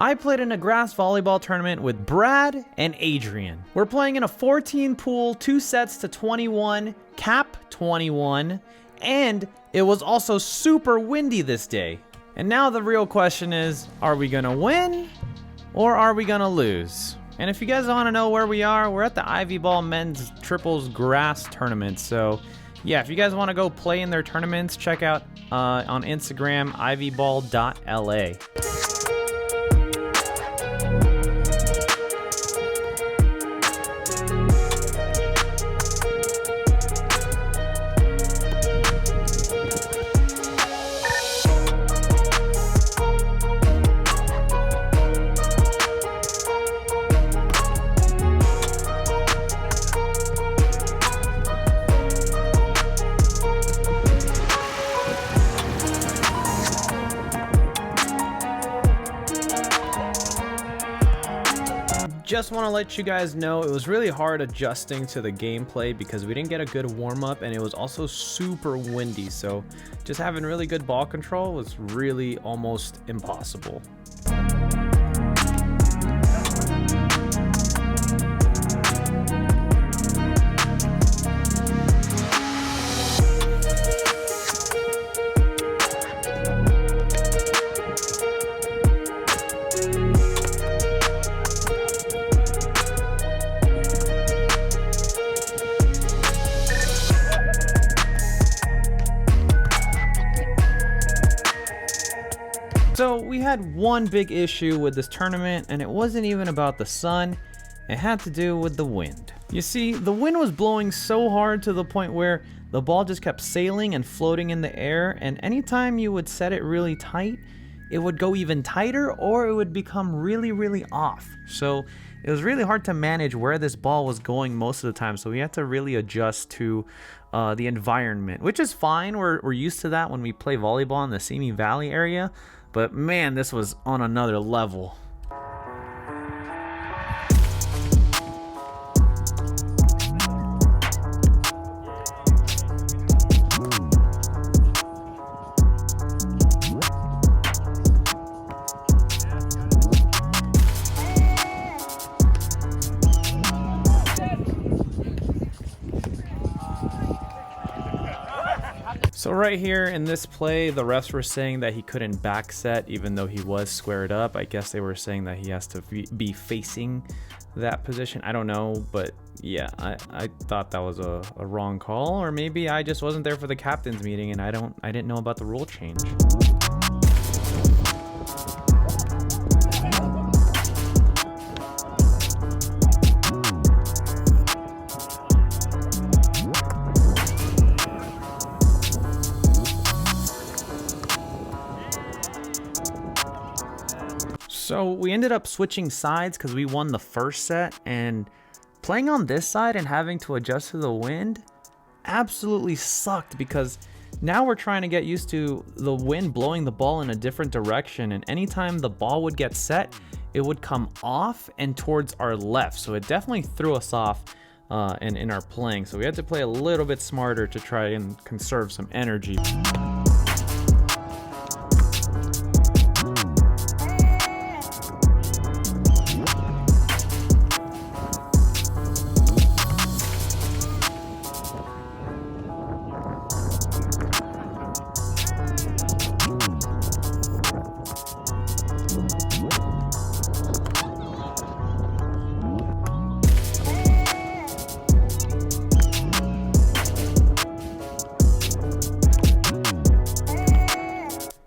I played in a grass volleyball tournament with Brad and Adrian. We're playing in a 14 pool, 2 sets to 21, cap 21, and it was also super windy this day. And now the real question is, are we gonna win or are we gonna lose? And if you guys want to know where we are, we're at the Ivy Ball Men's Triples Grass Tournament. So yeah, if you guys want to go play in their tournaments, check out on Instagram, ivyball.la. Just want to let you guys know it was really hard adjusting to the gameplay because we didn't get a good warm-up and it was also super windy, so just having really good ball control was really almost impossible. So we had one big issue with this tournament, and it wasn't even about the sun. It had to do with the wind. You see, the wind was blowing so hard to the point where the ball just kept sailing and floating in the air, and anytime you would set it really tight, it would go even tighter or it would become really off. So it was really hard to manage where this ball was going most of the time, so we had to really adjust to the environment, which is fine. We're used to that when we play volleyball in the Simi Valley area. But man, this was on another level. So right here in this play, the refs were saying that he couldn't back set even though he was squared up. I guess they were saying that he has to be facing that position. I don't know, but yeah, I thought that was a wrong call, or maybe I just wasn't there for the captain's meeting and I didn't know about the rule change. So we ended up switching sides because we won the first set, and playing on this side and having to adjust to the wind absolutely sucked because now we're trying to get used to the wind blowing the ball in a different direction, and anytime the ball would get set, it would come off and towards our left. So it definitely threw us off in our playing. So we had to play a little bit smarter to try and conserve some energy.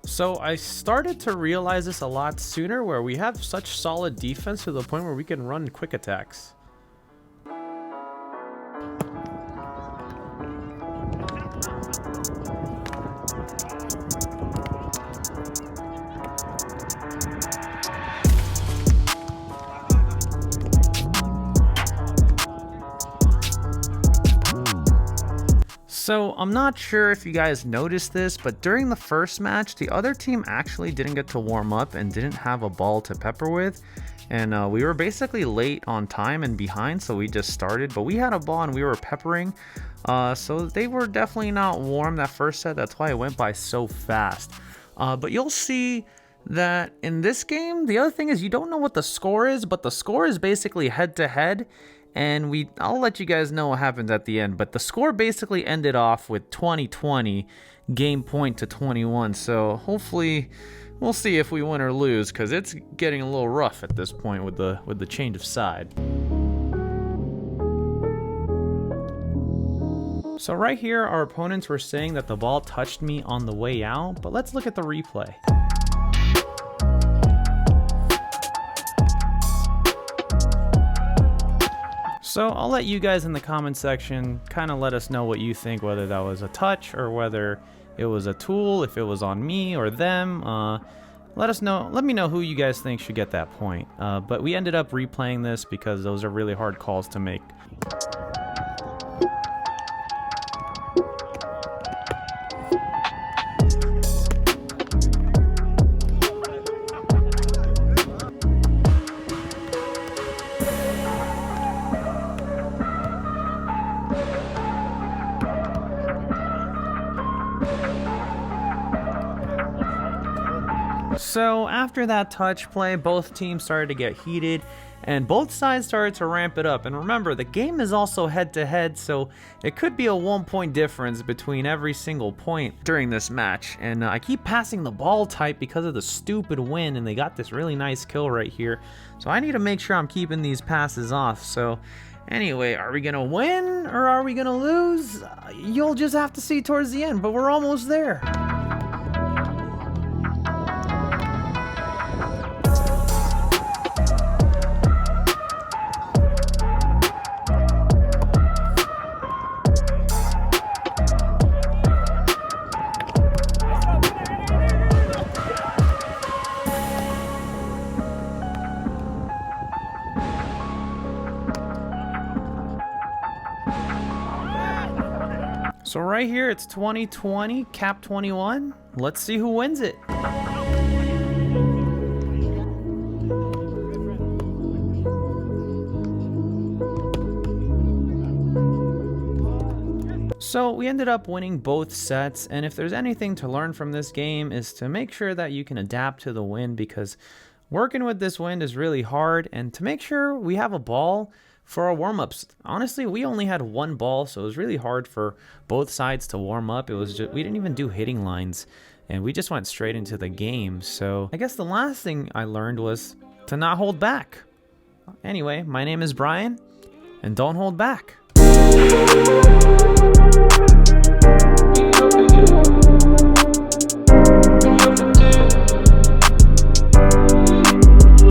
So I started to realize this a lot sooner, where we have such solid defense to the point where we can run quick attacks. So I'm not sure if you guys noticed this, but during the first match, the other team actually didn't get to warm up and didn't have a ball to pepper with. And we were basically late on time and behind, so we just started. But we had a ball and we were peppering. So they were definitely not warm that first set. That's why it went by so fast. But you'll see that in this game, the other thing is you don't know what the score is, but the score is basically head to head. And I'll let you guys know what happens at the end, but the score basically ended off with 20-20, game point to 21. So hopefully we'll see if we win or lose, because it's getting a little rough at this point with the change of side. So right here, our opponents were saying that the ball touched me on the way out, but let's look at the replay. So I'll let you guys in the comment section kind of let us know what you think, whether that was a touch or whether it was a tool, if it was on me or them. Let us know. Let me know who you guys think should get that point. But we ended up replaying this because those are really hard calls to make. So after that touch play, both teams started to get heated and both sides started to ramp it up. And remember, the game is also head to head, so it could be a 1-point difference between every single point during this match. And I keep passing the ball tight because of the stupid wind, and they got this really nice kill right here. So I need to make sure I'm keeping these passes off. So anyway, are we gonna win or are we gonna lose? You'll just have to see towards the end, but we're almost there. So right here, it's 2020, cap 21. Let's see who wins it. So we ended up winning both sets, and if there's anything to learn from this game is to make sure that you can adapt to the wind, because working with this wind is really hard, and to make sure we have a ball for our warm-ups. Honestly, we only had one ball, so it was really hard for both sides to warm up. It was just, we didn't even do hitting lines, and we just went straight into the game. So I guess the last thing I learned was to not hold back. Anyway, my name is Bryan, and don't hold back.